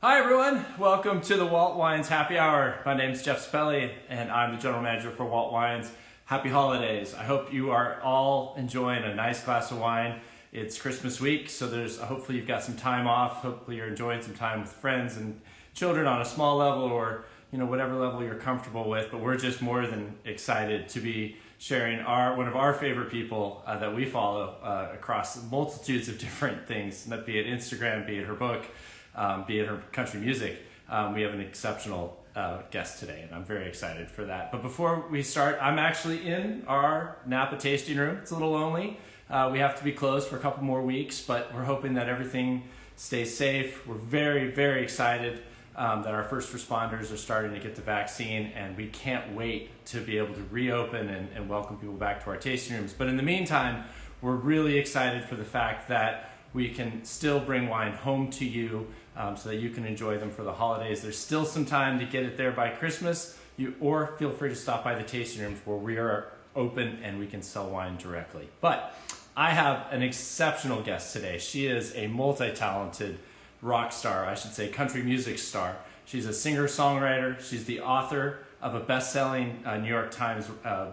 Hi everyone, welcome to the WALT Wines Happy Hour. My name is Jeff Spelly and I'm the general manager for WALT Wines. Happy holidays. I hope you are all enjoying a nice glass of wine. It's Christmas week, so hopefully you've got some time off. Hopefully you're enjoying some time with friends and children on a small level or whatever level you're comfortable with. But we're just more than excited to be sharing one of our favorite people that we follow across multitudes of different things, be it Instagram, be it her book, be it her country music. We have an exceptional guest today, and I'm very excited for that. But before we start, I'm actually in our Napa tasting room. It's a little lonely. We have to be closed for a couple more weeks, but we're hoping that everything stays safe. We're very, very excited that our first responders are starting to get the vaccine, and we can't wait to be able to reopen and welcome people back to our tasting rooms. But in the meantime, we're really excited for the fact that we can still bring wine home to you so that you can enjoy them for the holidays. There's still some time to get it there by Christmas, or feel free to stop by the tasting rooms where we are open and we can sell wine directly. But I have an exceptional guest today. She is a multi-talented rock star, I should say country music star. She's a singer-songwriter. She's the author of a best-selling New York Times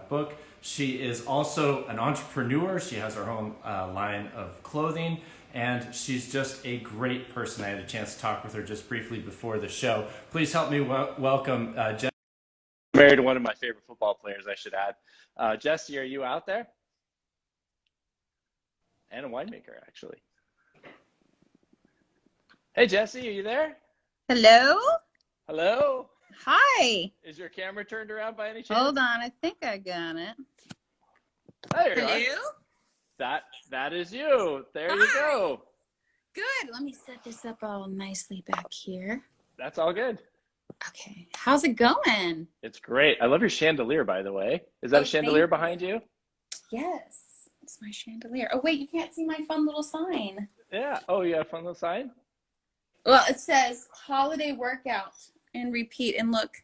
book. She is also an entrepreneur. She has her own line of clothing. And she's just a great person. I had a chance to talk with her just briefly before the show. Please help me welcome Jessie. Married to one of my favorite football players, I should add. Jessie, are you out there? And a winemaker, actually. Hey, Jessie, are you there? Hello? Hello? Hi. Is your camera turned around by any chance? Hold on, I think I got it. There you are. Hello? That is you. There you go. Good. Let me set this up all nicely back here. That's all good. Okay. How's it going? It's great. I love your chandelier, by the way. Is that a chandelier behind you? Yes. It's my chandelier. Oh, wait, you can't see my fun little sign. Yeah. Oh, you have a fun little sign? Well, it says holiday workout and repeat. And look,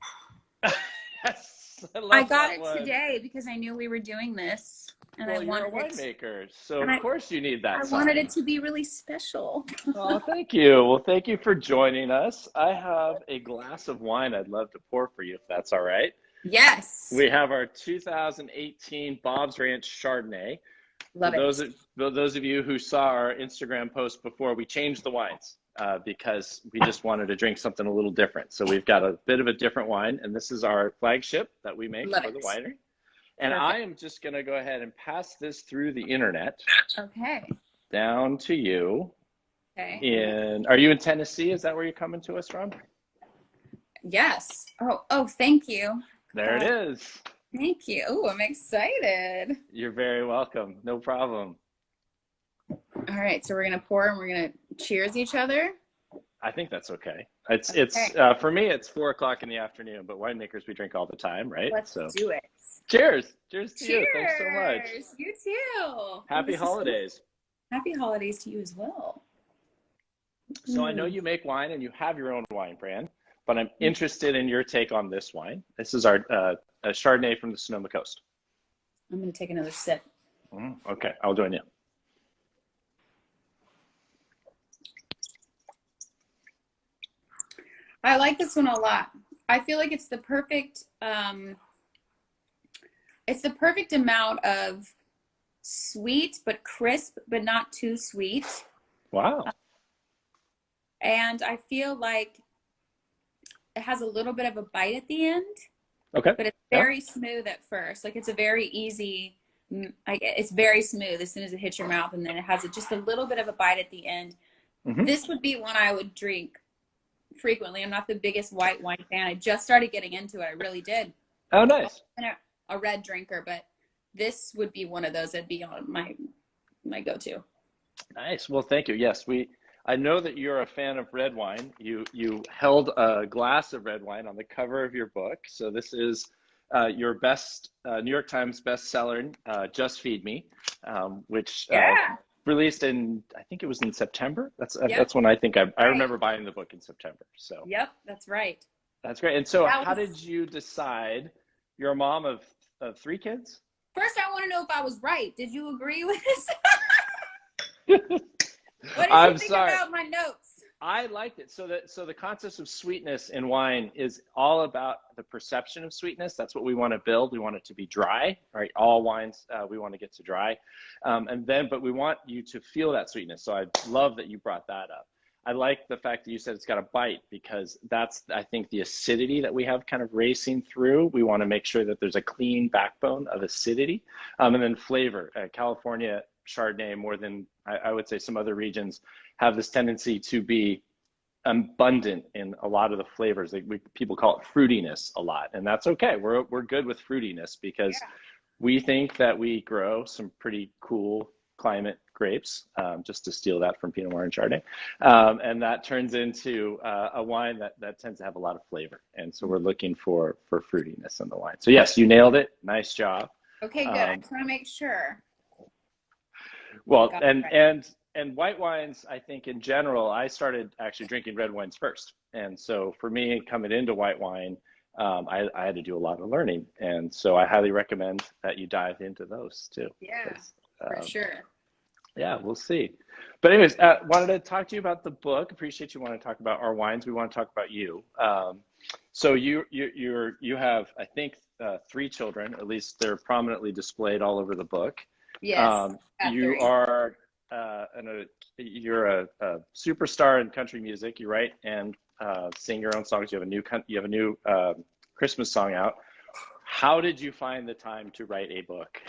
Yes. I got it today because I knew we were doing this. And well, I you're a wanted winemaker, so of course you need that I sign. wanted it to be really special. Oh, thank you. Well, thank you for joining us. I have a glass of wine I'd love to pour for you, if that's all right. Yes. We have our 2018 Bob's Ranch Chardonnay. Love For it. those of you who saw our Instagram post before, we changed the wines because we just wanted to drink something a little different. So we've got a bit of a different wine, and this is our flagship that we make for the winery. And Perfect. I am just going to go ahead and pass this through the internet. Okay. Down to you. Okay. Are you in Tennessee? Is that where you're coming to us from? Yes. Oh, thank you. There it is. Thank you. Oh, I'm excited. You're very welcome. No problem. All right, so we're gonna pour and we're gonna cheers each other. I think that's okay. It's for me, it's 4:00 in the afternoon, but winemakers, we drink all the time, right? Let's do it. Cheers. Cheers to you. Thanks so much. You too. Happy holidays. Happy holidays to you as well. So I know you make wine and you have your own wine brand, but I'm interested in your take on this wine. This is our a Chardonnay from the Sonoma Coast. I'm gonna take another sip. Okay, I'll join you. I like this one a lot. I feel like it's the perfect amount of sweet but crisp, but not too sweet. Wow. And I feel like it has a little bit of a bite at the end. Okay. But it's very smooth at first. Like it's a very easy, it's very smooth as soon as it hits your mouth, and then it has just a little bit of a bite at the end. Mm-hmm. This would be one I would drink frequently. I'm not the biggest white wine fan. I just started getting into it. I really did. Oh, nice. I'm a red drinker, but this would be one of those that'd be on my go-to. Nice. Well, thank you. Yes, I know that you're a fan of red wine. You held a glass of red wine on the cover of your book. So this is your best New York Times bestseller, Just Feed Me, which released in, I think it was in September. That's when I think I remember buying the book in September. So yep, that's right. That's great. And so how did you decide? You're a mom of 3 kids? First, I want to know if I was right. Did you agree with this? What did you think about my notes? I liked it. So the concept of sweetness in wine is all about the perception of sweetness. That's what we want to build. We want it to be dry, right? All wines, we want to get to dry. But we want you to feel that sweetness. So I love that you brought that up. I like the fact that you said it's got a bite, because that's, I think, the acidity that we have kind of racing through. We want to make sure that there's a clean backbone of acidity. And then flavor. California Chardonnay, more than I would say some other regions, have this tendency to be abundant in a lot of the flavors. People call it fruitiness a lot, and that's okay. We're good with fruitiness, because we think that we grow some pretty cool climate grapes, just to steal that from Pinot Noir and Chardonnay. And that turns into a wine that tends to have a lot of flavor. And so we're looking for fruitiness in the wine. So yes, you nailed it. Nice job. Okay, good. I just want to make sure. Well, and white wines, I think in general, I started actually drinking red wines first. And so for me, coming into white wine, I had to do a lot of learning. And so I highly recommend that you dive into those too. Yeah, for sure. Yeah, we'll see. But anyways, wanted to talk to you about the book. Appreciate you want to talk about our wines. We want to talk about you. So you have, I think, 3 children. At least they're prominently displayed all over the book. Yes. You are you're a superstar in country music. You write and sing your own songs. You have a new Christmas song out. How did you find the time to write a book?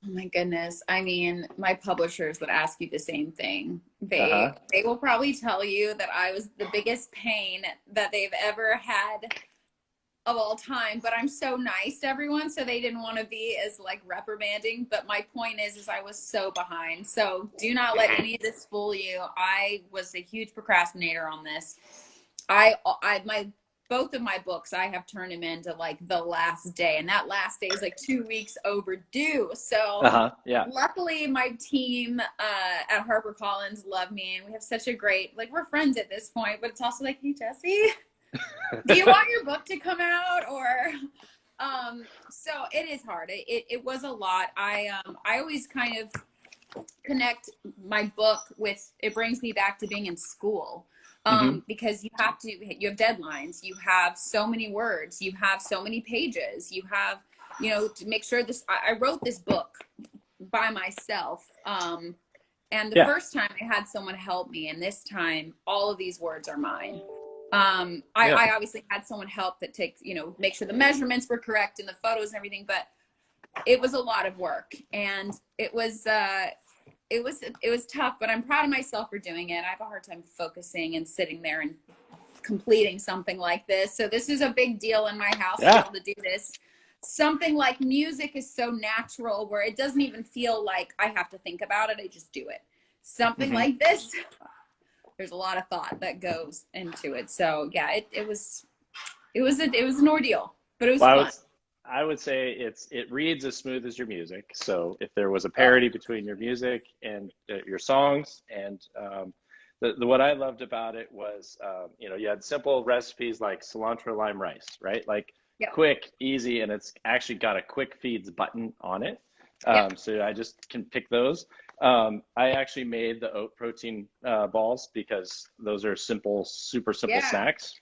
Oh my goodness. I mean, my publishers would ask you the same thing. They will probably tell you that I was the biggest pain that they've ever had of all time, but I'm so nice to everyone, so they didn't want to be as like reprimanding. But my point is I was so behind. So do not let any of this fool you. I was a huge procrastinator on this. Both of my books, I have turned them into like the last day, and that last day is like 2 weeks overdue. So luckily my team at HarperCollins love me, and we have such a great, like, we're friends at this point, but it's also like, hey, Jessie, do you want your book to come out? Or so it is hard. It was a lot. I always kind of connect my book with, it brings me back to being in school. Because you have deadlines, you have so many words, you have so many pages, you have, to make sure I wrote this book by myself. And the first time I had someone help me, and this time all of these words are mine. I obviously had someone help that takes, make sure the measurements were correct and the photos and everything, but it was a lot of work, and it was tough, but I'm proud of myself for doing it. I have a hard time focusing and sitting there and completing something like this. So this is a big deal in my house to be able to do this. Something like music is so natural where it doesn't even feel like I have to think about it. I just do it. Something like this, there's a lot of thought that goes into it. So yeah, it was an ordeal, but it was fun. I would say it reads as smooth as your music. So if there was a parity between your music and your songs, and what I loved about it was, you had simple recipes like cilantro lime rice, right? Like quick, easy, and it's actually got a quick feeds button on it. So I just can pick those. I actually made the oat protein balls, because those are super simple snacks.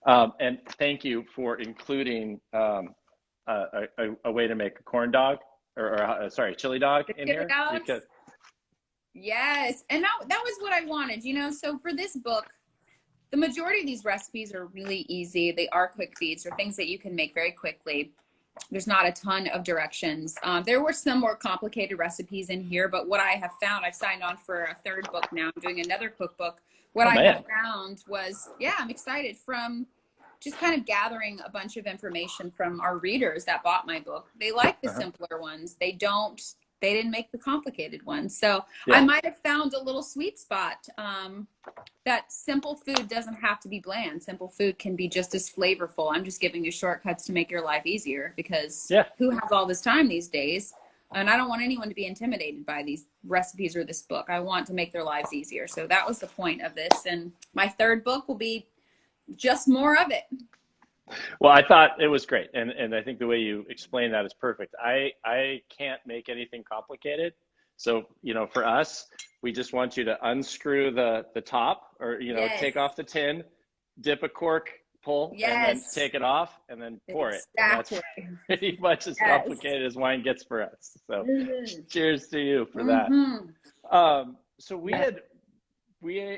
And thank you for including a way to make a corn dog or chili dog in here. Because yes, and that was what I wanted, so for this book, the majority of these recipes are really easy. They are quick feeds, or things that you can make very quickly. There's not a ton of directions. There were some more complicated recipes in here, but what I have found, I've signed on for a 3rd book now. I'm doing another cookbook. What I have found was, I'm excited, from just kind of gathering a bunch of information from our readers that bought my book. They like the simpler ones. They didn't make the complicated ones. So I might have found a little sweet spot, that simple food doesn't have to be bland. Simple food can be just as flavorful. I'm just giving you shortcuts to make your life easier, because who has all this time these days? And I don't want anyone to be intimidated by these recipes or this book. I want to make their lives easier. So that was the point of this. And my 3rd book will be just more of it. Well, I thought it was great. And I think the way you explain that is perfect. I can't make anything complicated. So, for us, we just want you to unscrew the top, or, Yes. take off the tin, dip a cork, pull, and then Yes. take it off, and then pour it. And that's Exactly. pretty much as Yes. complicated as wine gets for us. So Mhm. cheers to you for that. So we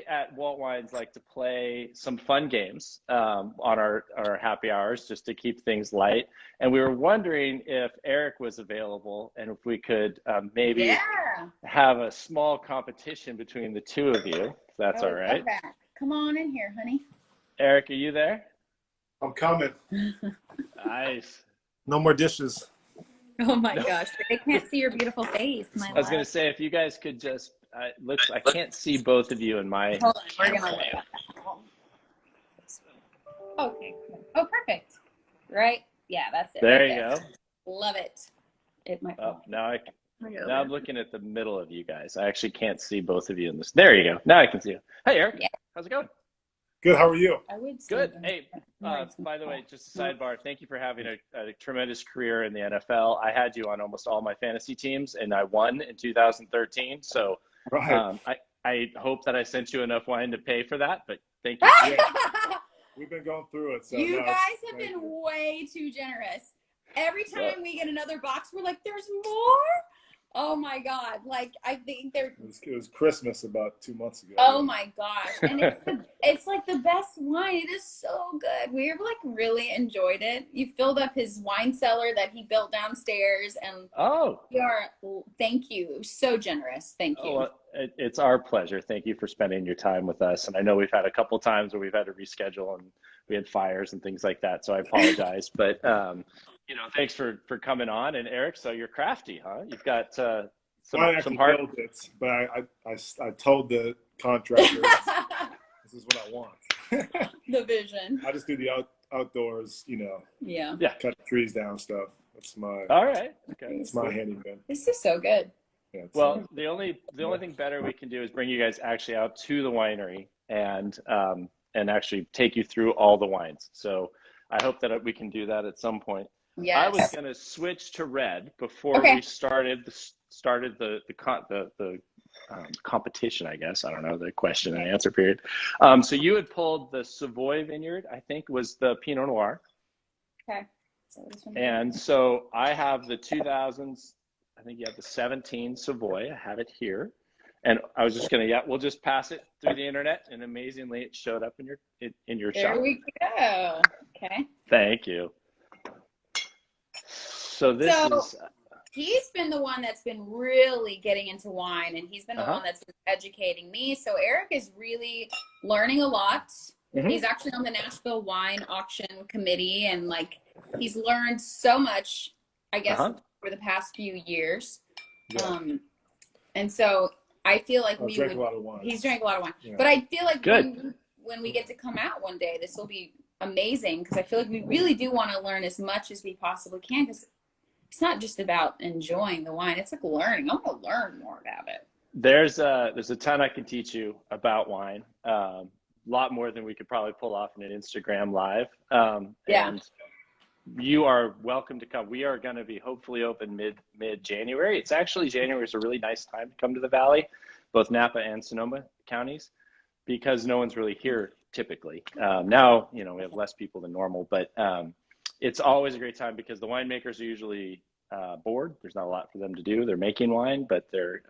at Walt Wines like to play some fun games on our happy hours, just to keep things light. And we were wondering if Eric was available, and if we could maybe have a small competition between the two of you, if that's all right. Come on in here, honey. Eric, are you there? I'm coming. Nice. No more dishes. Oh my gosh, they can't see your beautiful face. I was going to say, if you guys could just, I can't see both of you in my. Hold on, we're gonna look at that. Okay. Oh, perfect. Right? Yeah, that's it. There you go. Love it. It might. Oh, now I'm looking at the middle of you guys. I actually can't see both of you in this. There you go. Now I can see you. Hey, Eric. Yeah. How's it going? Good. How are you? I would say good. Hey, by the way, just a sidebar. Thank you for having a tremendous career in the NFL. I had you on almost all my fantasy teams, and I won in 2013. So I hope that I sent you enough wine to pay for that. But thank you. We've been going through it. So you guys have been way too generous. Every time we get another box, we're like, "There's more." Oh my God. Like, I think it was Christmas about 2 months ago. Oh my gosh. And it's like the best wine. It is so good. We like really enjoyed it. You filled up his wine cellar that he built downstairs, and thank you. So generous. Thank you. Well, it's our pleasure. Thank you for spending your time with us. And I know we've had a couple times where we've had to reschedule, and we had fires and things like that. So I apologize, but thanks for coming on. And Eric, so you're crafty, huh? You've got some hard. Built it, but I told the contractor this is what I want. The vision. I just do the outdoors, cut trees down stuff. That's my. All right. Okay. It's my handyman. This is so good. Yeah, well, the only thing better we can do is bring you guys actually out to the winery and actually take you through all the wines. So I hope that we can do that at some point. Yes. I was going to switch to red before we started the competition, I guess. I don't know, the question and answer period. So you had pulled the Savoy Vineyard, I think was the Pinot Noir. Okay. And so I have the 2000s, I think you have the 17 Savoy. I have it here. And I was just going to, we'll just pass it through the internet. And amazingly, it showed up in your shop. There we go. Okay. Thank you. So he's been the one that's been really getting into wine, and he's been the one that's been educating me. So Eric is really learning a lot. Mm-hmm. He's actually on the Nashville Wine Auction Committee, and he's learned so much, I guess, over the past few years. Yeah. And so I feel like he's drank a lot of wine. Yeah. But I feel like when we get to come out one day, this will be amazing, because I feel like we really do want to learn as much as we possibly can, because it's not just about enjoying the wine. It's like learning. I want to learn more about it. There's a ton I can teach you about wine. A lot more than we could probably pull off in an Instagram live. And you are welcome to come. We are going to be hopefully open mid-January. It's actually, January is a really nice time to come to the Valley, both Napa and Sonoma counties, because no one's really here typically. Now, we have less people than normal, but it's always a great time because the winemakers are usually bored. There's not a lot for them to do. They're making wine, but they're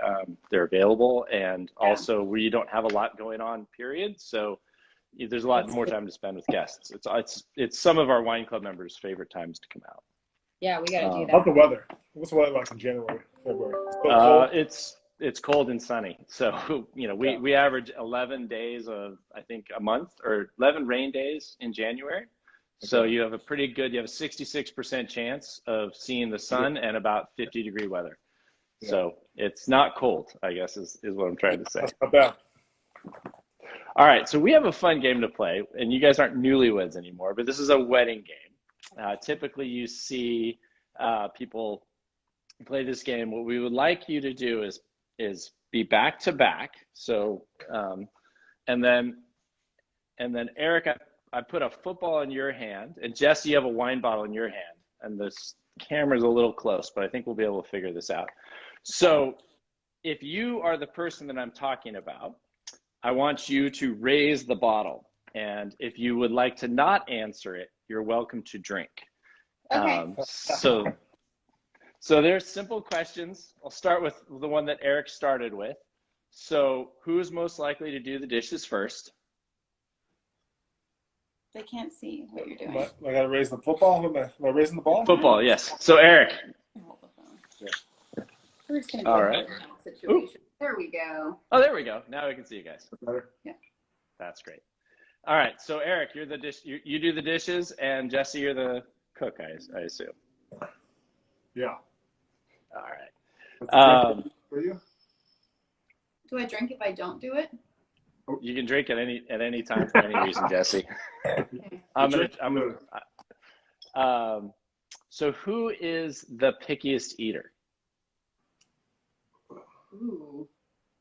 available. And also we don't have a lot going on, period. So there's a lot more time to spend with guests. It's some of our wine club members' favorite times to come out. Yeah, we got to do that. How's the weather? What's the weather like in January, February? It's cold and sunny. So, we average 11 days of, I think, a month, or 11 rain days in January. Okay. So you have a 66% chance of seeing the sun and about 50-degree weather. Yeah. So it's not cold, I guess, is what I'm trying to say. That's not bad. All right, so we have a fun game to play, and you guys aren't newlyweds anymore, but this is a wedding game. Typically, you see people play this game. What we would like you to do is be back to back. So, and then Eric, I put a football in your hand, and Jessie, you have a wine bottle in your hand, and this camera's a little close, but I think we'll be able to figure this out. So if you are the person that I'm talking about, I want you to raise the bottle. And if you would like to not answer it, you're welcome to drink. Okay. So there's simple questions. I'll start with the one that Eric started with. So who's most likely to do the dishes first? They can't see what you're doing. Am I gotta raise the football? Am I raising the ball? Football, yes. So Eric. We're just gonna All go right. through that situation. There we go. Oh, there we go. Now we can see you guys. Better? Yeah. That's great. All right. So Eric, you're the dish. You do the dishes, and Jessie, you're the cook. I assume. Yeah. All right. That's a drink for you? Do I drink if I don't do it? You can drink at any time for any reason, Jessie. Okay. So who is the pickiest eater? Ooh.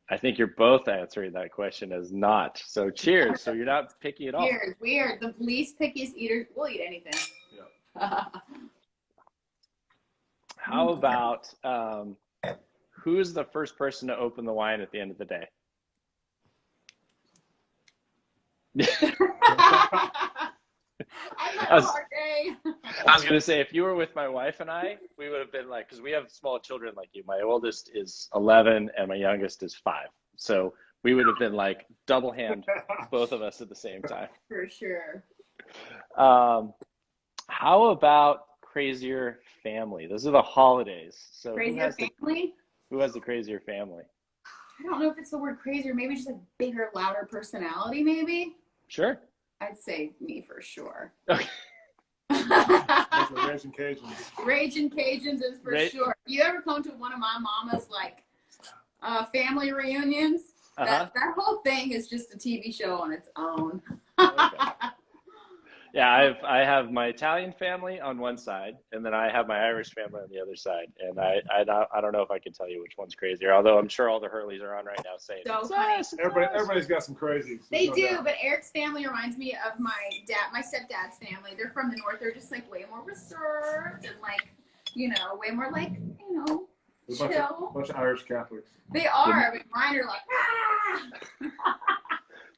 I think you're both answering that question as not. So cheers. So you're not picky at all. Weird. The least pickiest eater will eat anything. Yeah. How about who's the first person to open the wine at the end of the day? I had a hard day. I was going to say, if you were with my wife and I, we would have been like, because we have small children like you. My oldest is 11 and my youngest is 5. So we would have been like double hand both of us at the same time. For sure. How about crazier family? Those are the holidays. So Crazier family? who has the crazier family? I don't know if it's the word crazy or maybe just a bigger, louder personality, maybe. Sure. I'd say me for sure. Okay. Those are Raging Cajuns. Raging Cajuns is for sure. You ever come to one of my mama's like family reunions? That whole thing is just a TV show on its own. Okay. Yeah, I have my Italian family on one side, and then I have my Irish family on the other side. And I don't know if I can tell you which one's crazier, although I'm sure all the Hurleys are on right now saying, So funny. Everybody's got some crazies. They do, but Eric's family reminds me of my stepdad's family. They're from the north. They're just like way more reserved and like, way more like, chill. Bunch of Irish Catholics. They are, but mine are like,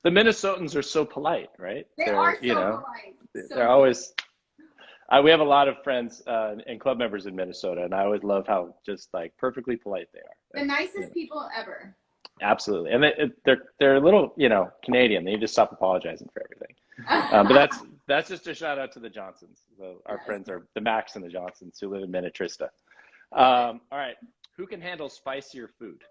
The Minnesotans are so polite, right? They are so polite. They're always. We have a lot of friends and club members in Minnesota, and I always love how just like perfectly polite they are. The nicest people ever. Absolutely, and they're a little, Canadian. They need to stop apologizing for everything. But that's just a shout out to the Johnsons. Our friends are the Max and the Johnsons who live in Minnetrista. All right, who can handle spicier food?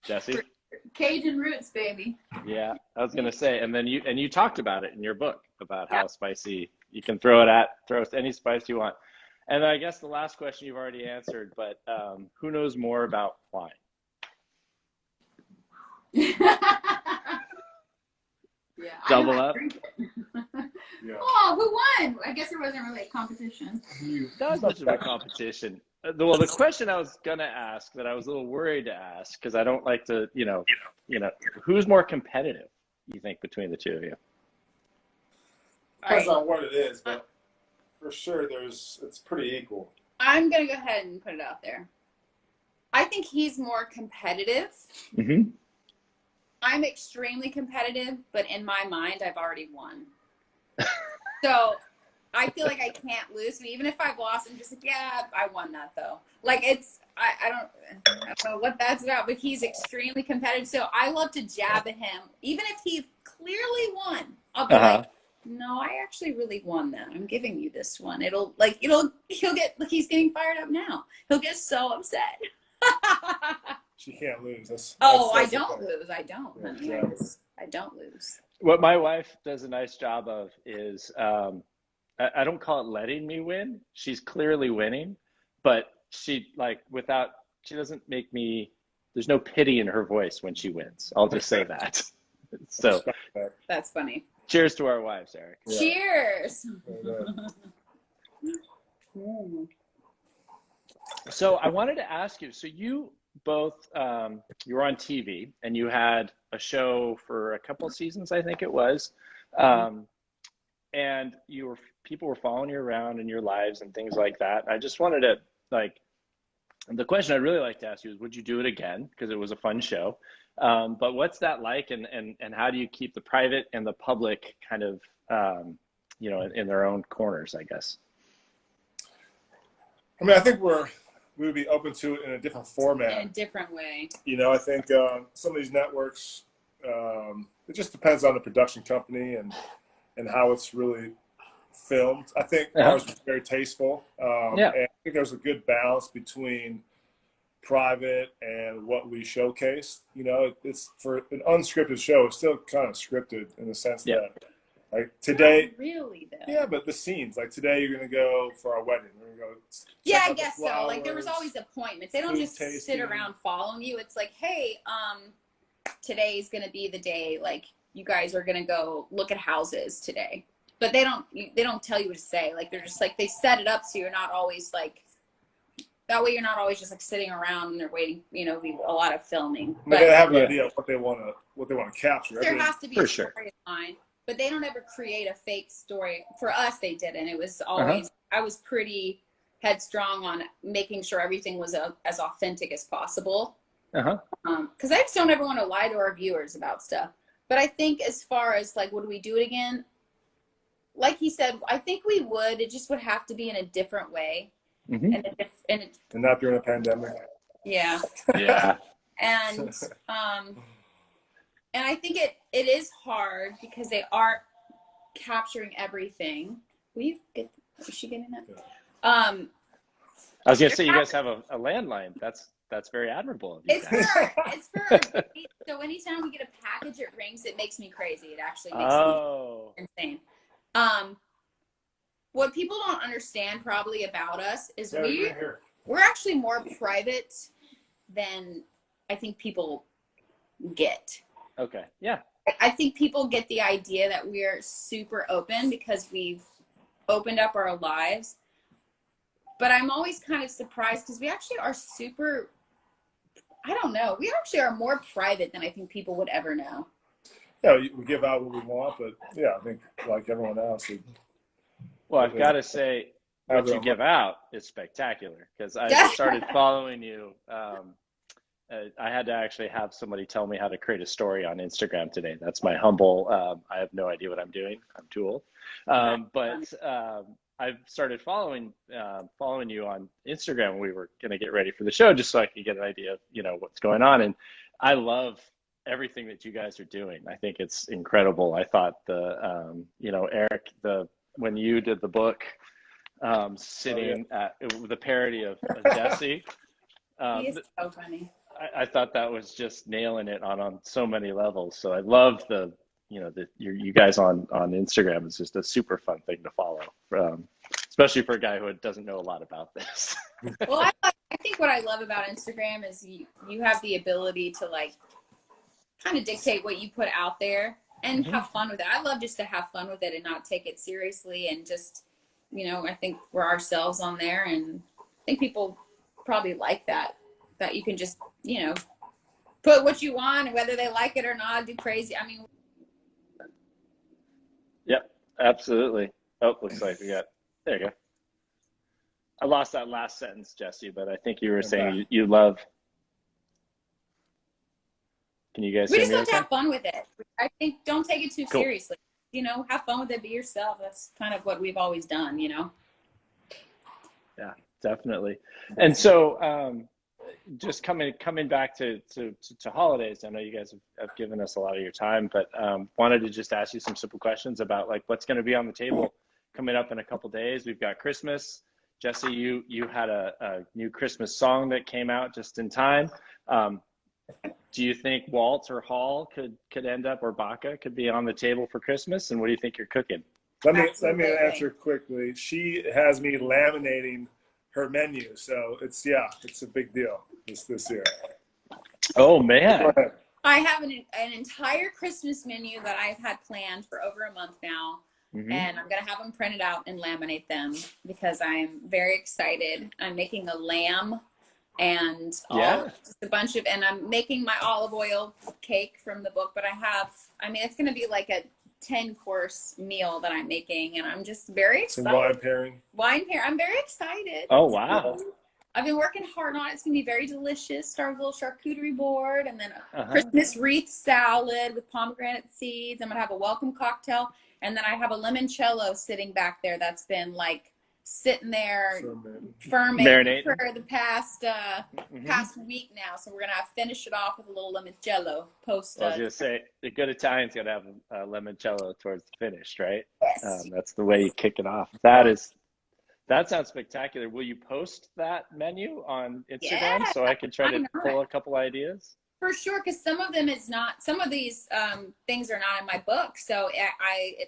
Jessie? Cajun roots, baby. Yeah, I was gonna say, and then you talked about it in your book about how spicy you can throw any spice you want. And I guess the last question you've already answered, but who knows more about wine? Yeah, Double up. Yeah. Oh, who won? I guess there wasn't really a competition. Not as much of a competition. Well, the question I was gonna ask that I was a little worried to ask because I don't like to, who's more competitive? You think between the two of you? Depends on what it is, but for sure, it's pretty equal. I'm gonna go ahead and put it out there. I think he's more competitive. Mm-hmm. I'm extremely competitive, but in my mind, I've already won. So I feel like I can't lose. So even if I've lost, I'm just like, yeah, I won that though. Like I don't know what that's about, but he's extremely competitive. So I love to jab at him, even if he clearly won. I'll be like, no, I actually really won that. I'm giving you this one. He'll get, like, he's getting fired up now. He'll get so upset. She can't lose. I don't lose. I don't. Yeah, exactly. I don't lose. What my wife does a nice job of is, I don't call it letting me win. She's clearly winning, but she doesn't make me, there's no pity in her voice when she wins. I'll just say that. So That's funny. cheers to our wives, Eric. Yeah. Cheers. So I wanted to ask you, so you both, you were on TV and you had a show for a couple seasons, I think it was. and people were following you around in your lives and things like that. I just wanted to, like, the question I'd really like to ask you is, would you do it again? Because it was a fun show. But what's that like, and how do you keep the private and the public kind of, you know, in their own corners, I guess? I mean, I think we would be open to it in a different format. In a different way. You know, I think some of these networks, it just depends on the production company and how it's really filmed. I think ours was very tasteful. And I think there's a good balance between private and what we showcase. You know, it's for an unscripted show, it's still kind of scripted in the sense that, like, today. Not really, though. Yeah, but the scenes, like today, you're gonna go for our wedding. We're gonna go. Yeah, I guess so. Like, there was always appointments. They don't just sit around following you. It's like, hey, today's gonna be the day. Like, you guys are gonna go look at houses today. But they don't tell you what to say. Like, they're just like, they set it up so you're not always like, that way you're not always just like sitting around and they're waiting, you know, a lot of filming. But they have an idea of what they want to capture. There has to be a storyline, but they don't ever create a fake story. For us, they didn't. It was always, I was pretty headstrong on making sure everything was as authentic as possible. Because I just don't ever want to lie to our viewers about stuff. But I think as far as like, would we do it again? Like he said, I think we would. It just would have to be in a different way. And not during a pandemic. Yeah. Yeah. And I think it is hard because they are capturing everything. Is she getting that? I was gonna say, you guys have a landline. That's very admirable of you guys. It's for so anytime we get a package, it rings. It makes me crazy. It actually makes me insane. What people don't understand probably about us is we're actually more private than I think people get. Okay. Yeah. I think people get the idea that we're super open because we've opened up our lives. But I'm always kind of surprised because we actually are super, I don't know, we actually are more private than I think people would ever know. Yeah, we give out what we want, but yeah, I think like everyone else. Well, I've got to say, what you give out is spectacular, because I started following you. I had to actually have somebody tell me how to create a story on Instagram today. That's my humble, I have no idea what I'm doing. I'm too old. But I've started following you on Instagram. We were going to get ready for the show just so I could get an idea of, you know, what's going on. And I love everything that you guys are doing. I think it's incredible. I thought you know, Eric, when you did the book, sitting at the parody of Jessie. He is so funny. I thought that was just nailing it on so many levels. So I love you guys on Instagram. It's just a super fun thing to follow, especially for a guy who doesn't know a lot about this. Well, I think what I love about Instagram is you have the ability to like kind of dictate what you put out there and have fun with it. I love just to have fun with it and not take it seriously, and just, you know, I think we're ourselves on there, and I think people probably like that you can just, you know, put what you want, and whether they like it or not, do crazy. I mean, yep, absolutely. Oh, looks like there you go. I lost that last sentence, Jessie, but I think you were saying you love. Can you guys? We just have to have fun with it. I think don't take it too seriously. You know, have fun with it. Be yourself. That's kind of what we've always done. You know. Yeah, definitely. And so, just coming back to holidays. I know you guys have given us a lot of your time, but wanted to just ask you some simple questions about like what's going to be on the table coming up in a couple days. We've got Christmas. Jessie, you had a new Christmas song that came out just in time. Do you think WALT or Hall could end up, or Baca could be on the table for Christmas? And what do you think you're cooking? Let me answer quickly. She has me laminating her menu, so it's a big deal this year. Oh man! I have an entire Christmas menu that I've had planned for over a month now, and I'm gonna have them printed out and laminate them because I'm very excited. I'm making a lamb and just a bunch of, and I'm making my olive oil cake from the book. But it's gonna be like a 10-course meal that I'm making, and I'm just very excited. Some wine pairing. Wine pair. I'm very excited. Oh, wow. I've been working hard on it. It's going to be very delicious. Start a little charcuterie board, and then a Christmas wreath salad with pomegranate seeds. I'm going to have a welcome cocktail, and then I have a limoncello sitting back there that's been like sitting there fermenting for the past week now. So we're going to finish it off with a little limoncello post. I was going to say, the good Italian's got to have a limoncello towards the finish, right? Yes. That's the way you kick it off. That sounds spectacular. Will you post that menu on Instagram so I can try to pull a couple ideas? For sure, because some of these things are not in my book. So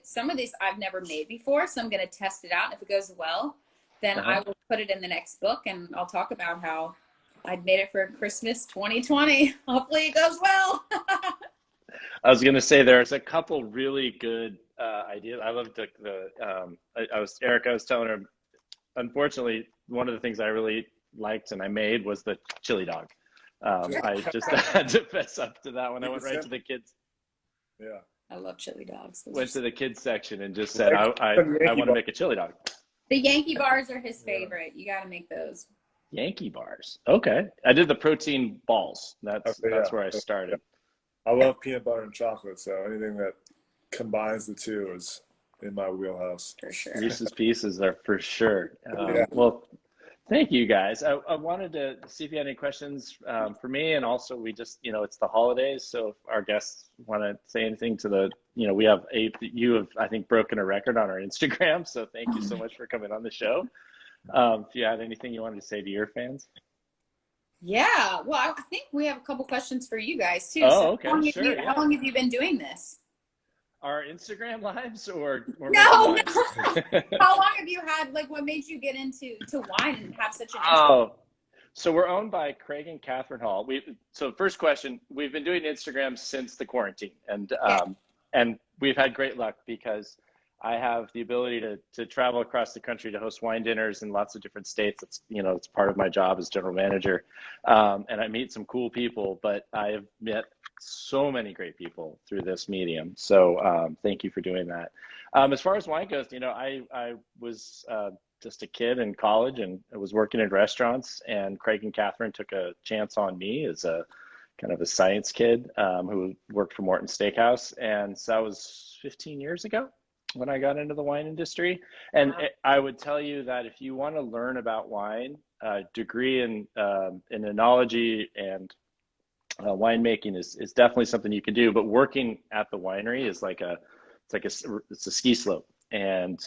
some of these I've never made before. So I'm going to test it out. And if it goes well, then I will put it in the next book, and I'll talk about how I made it for Christmas 2020. Hopefully it goes well. I was going to say there's a couple really good ideas. I loved Erica was telling her, unfortunately, one of the things I really liked and I made was the chili dog. I just had to fess up to that one. I went right to the kids. Yeah. I love chili dogs. Went to the kids section and just said, I want to make a chili dog. The Yankee bars are his favorite. You got to make those. Yankee bars. Okay. I did the protein balls. That's where I started. I love peanut butter and chocolate. So anything that combines the two is in my wheelhouse. For sure. Reese's Pieces are for sure. Well, thank you guys. I wanted to see if you had any questions for me, and also we just, it's the holidays, so if our guests want to say anything to you have I think broken a record on our Instagram, so thank you so much for coming on the show. If you had anything you wanted to say to your fans. Yeah, well, I think we have a couple questions for you guys too. Oh, okay, sure. How long have you been doing this? Our Instagram lives or no. How long have you had, what made you get into wine and have such an interest? So we're owned by Craig and Catherine Hall. So first question, we've been doing Instagram since the quarantine, and we've had great luck because I have the ability to travel across the country to host wine dinners in lots of different states. It's part of my job as general manager, and I meet some cool people, but I have met so many great people through this medium. So thank you for doing that. As far as wine goes, I was just a kid in college and I was working in restaurants, and Craig and Catherine took a chance on me as a kind of a science kid who worked for Morton Steakhouse. And so that was 15 years ago when I got into the wine industry. And I would tell you that if you want to learn about wine, degree in enology and winemaking is definitely something you can do, but working at the winery is it's a ski slope. And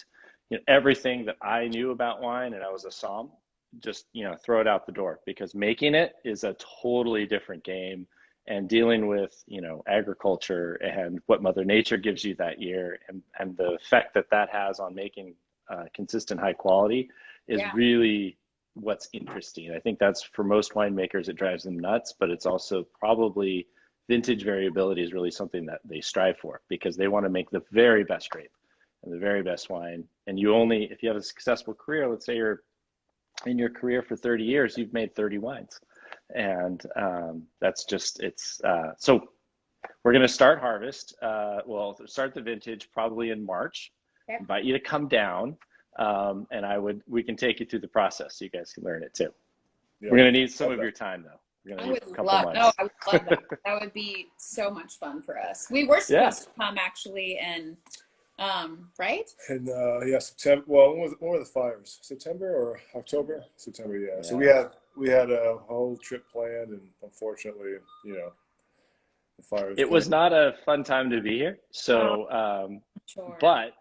everything that I knew about wine, and I was a somm, just throw it out the door, because making it is a totally different game, and dealing with agriculture and what Mother Nature gives you that year, and the effect that has on making consistent high quality is really what's interesting. I think that's, for most winemakers, it drives them nuts, but it's also probably vintage variability is really something that they strive for, because they want to make the very best grape and the very best wine. And if you have a successful career, let's say you're in your career for 30 years, you've made 30 wines. And that's just, so we're going to start harvest. We'll start the vintage probably in March. Okay. Invite you to come down. And we can take you through the process so you guys can learn it too. Yeah. We're going to need some of your time though. I would love that. That would be so much fun for us. We were supposed to come actually, and right? And September. Well, when were the fires? September or October? September, yeah. So we had a whole trip planned, and unfortunately, the fires. It was not a fun time to be here. So, sure. But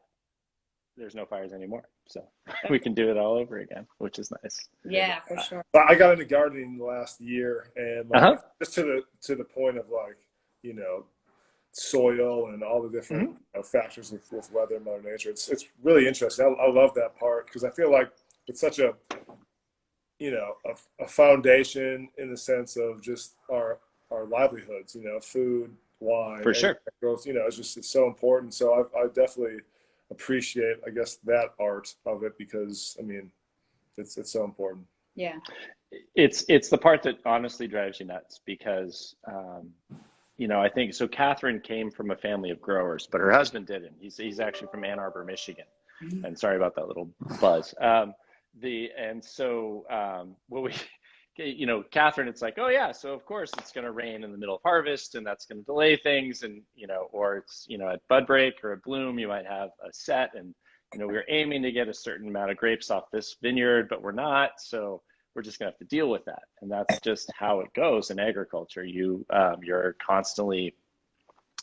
there's no fires anymore, so we can do it all over again, which is nice. Yeah, for sure. I got into gardening last year, and just to the point of soil and all the different factors with weather and Mother Nature. It's really interesting. I love that part, because I feel like it's such a foundation in the sense of just our livelihoods. Food, wine, for sure. Growth. It's so important. So I definitely appreciate, I guess, that art of it, because it's so important. Yeah, it's the part that honestly drives you nuts, because I think so. Catherine came from a family of growers, but her husband didn't. He's actually from Ann Arbor, Michigan. And sorry about that little buzz. What we, Catherine, it's like, oh yeah, so of course it's going to rain in the middle of harvest, and that's going to delay things, and or it's at bud break or at bloom, you might have a set, and we're aiming to get a certain amount of grapes off this vineyard, but we're not, so we're just going to have to deal with that. And that's just how it goes in agriculture. You're constantly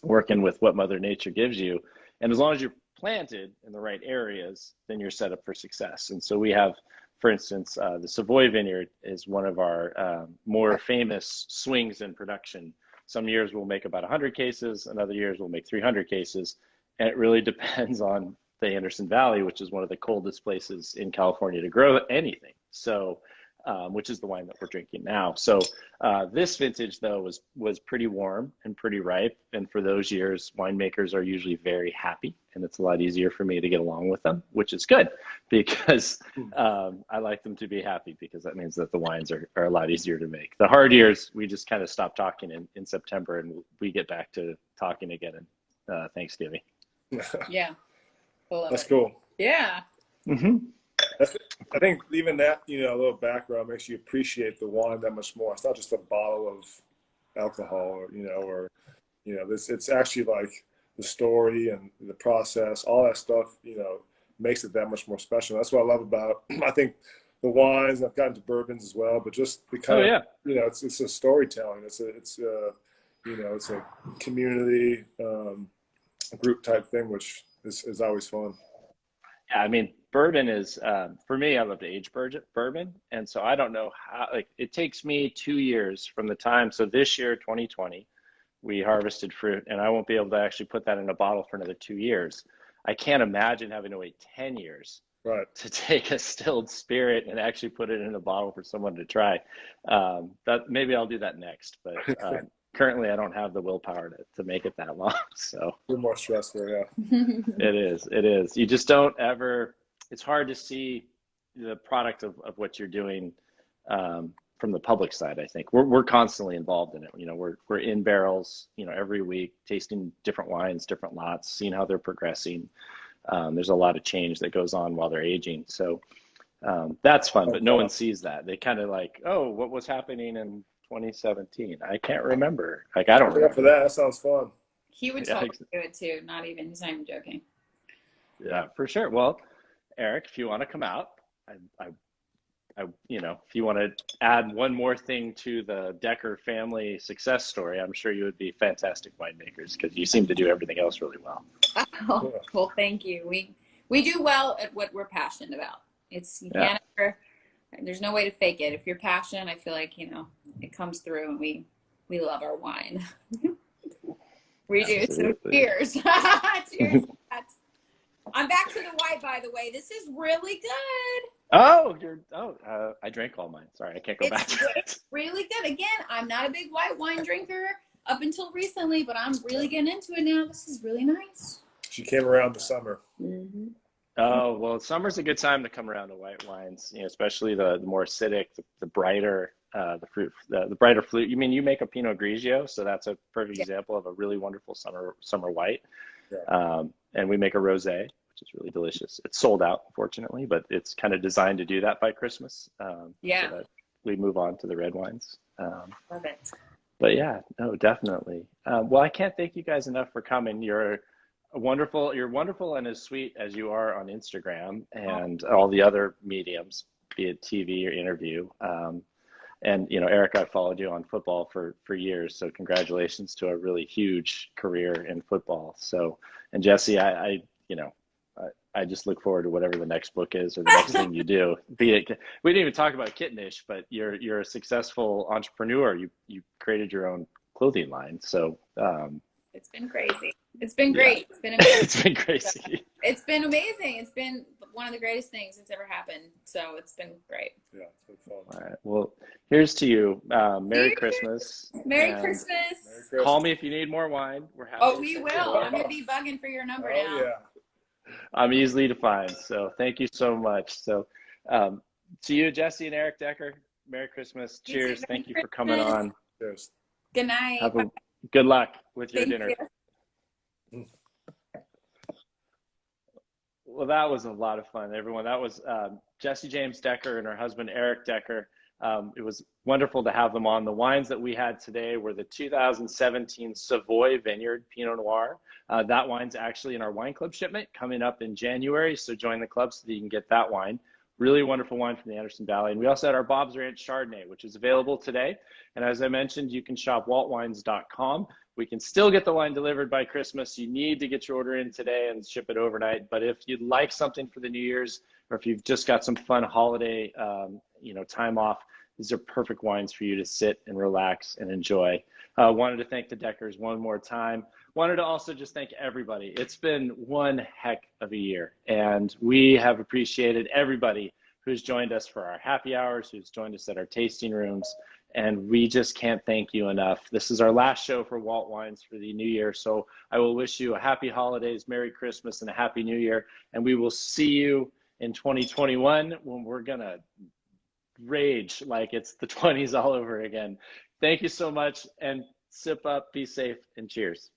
working with what Mother Nature gives you, and as long as you're planted in the right areas, then you're set up for success. And so we have, for instance, the Savoy Vineyard is one of our more famous swings in production. Some years we'll make about 100 cases, and other years we'll make 300 cases. And it really depends on the Anderson Valley, which is one of the coldest places in California to grow anything. So, which is the wine that we're drinking now. So this vintage, though, was pretty warm and pretty ripe. And for those years, winemakers are usually very happy. And it's a lot easier for me to get along with them, which is good, because I like them to be happy, because that means that the wines are a lot easier to make. The hard years, we just kind of stop talking in September, and we get back to talking again in Thanksgiving. Yeah. That's cool. Yeah. Mm-hmm. I think even that, a little background makes you appreciate the wine that much more. It's not just a bottle of alcohol, it's actually like the story and the process, all that stuff, makes it that much more special. That's what I love about, I think, the wines. I've gotten to bourbons as well, but just the kind of, it's a storytelling. It's a community, group type thing, which is always fun. Yeah, I mean, bourbon is, for me, I love to age bourbon. And so I don't know how, it takes me 2 years from the time. So this year, 2020, we harvested fruit, and I won't be able to actually put that in a bottle for another 2 years. I can't imagine having to wait 10 years to take a stilled spirit and actually put it in a bottle for someone to try. Maybe I'll do that next, but currently I don't have the willpower to make it that long. So a little more stressful, yeah. It is. You just don't ever, it's hard to see the product of what you're doing from the public side. I think we're constantly involved in it. We're in barrels, every week, tasting different wines, different lots, seeing how they're progressing. There's a lot of change that goes on while they're aging. So that's fun, but no one sees that. They kind of like, oh, what was happening in 2017? I can't remember. I don't remember. For that sounds fun. He would totally do it too. He's not even joking. Yeah, for sure. Well, Eric, if you want to come out, if you want to add one more thing to the Decker family success story, I'm sure you would be fantastic winemakers, because you seem to do everything else really well. Oh, well, thank you. We do well at what we're passionate about. You can't ever, there's no way to fake it. If you're passionate, I feel like, it comes through, and we love our wine. We do. Absolutely. So cheers. Cheers. I'm back to the white, by the way. This is really good. I drank all mine. Sorry, I can't go back to it. It's really good. Again, I'm not a big white wine drinker up until recently, but I'm really getting into it now. This is really nice. She came around the summer. Mm-hmm. Oh, well, summer's a good time to come around to white wines, especially the more acidic, the brighter, the fruit, the brighter fruit. You make a Pinot Grigio, so that's a perfect example of a really wonderful summer white. Yeah. And we make a rosé, which is really delicious. It's sold out, unfortunately, but it's kind of designed to do that by Christmas. So that we move on to the red wines. Love it. But yeah, no, definitely. Well, I can't thank you guys enough for coming. You're wonderful and as sweet as you are on Instagram and all the other mediums, be it TV or interview. And Eric, I followed you on football for years, so congratulations to a really huge career in football. So, and Jessie, I just look forward to whatever the next book is or the next thing you do. Be it, we didn't even talk about Kittenish, but you're a successful entrepreneur. You created your own clothing line, so it's been crazy. It's been great. It's been amazing. It's been crazy. It's been amazing. It's been one of the greatest things that's ever happened. So it's been great. Yeah, it's been fun. All right. Well, here's to you. Merry Christmas. Merry Christmas. Call me if you need more wine. We're happy. Oh, we will. I'm going to be bugging for your number now. Yeah. I'm easily to find. So thank you so much. So to you, Jessie and Eric Decker, Merry Christmas. Cheers. Thank you for coming on. Cheers. Good night. Good luck with your Thank dinner. you. Well, that was a lot of fun, everyone. That was Jessie James Decker and her husband, Eric Decker. It was wonderful to have them on. The wines that we had today were the 2017 Savoy Vineyard Pinot Noir. That wine's actually in our wine club shipment coming up in January. So join the club so that you can get that wine. Really wonderful wine from the Anderson Valley. And we also had our Bob's Ranch Chardonnay, which is available today. And as I mentioned, you can shop waltwines.com. We can still get the wine delivered by Christmas. You need to get your order in today and ship it overnight. But if you'd like something for the New Year's, or if you've just got some fun holiday, time off, these are perfect wines for you to sit and relax and enjoy. Wanted to thank the Deckers one more time. Wanted to also just thank everybody. It's been one heck of a year, and we have appreciated everybody who's joined us for our happy hours, who's joined us at our tasting rooms, and we just can't thank you enough. This is our last show for Walt Wines for the new year, so I will wish you a happy holidays, Merry Christmas, and a Happy New Year, and we will see you in 2021 when we're gonna rage like it's the 20s all over again. Thank you so much, and sip up, be safe, and cheers.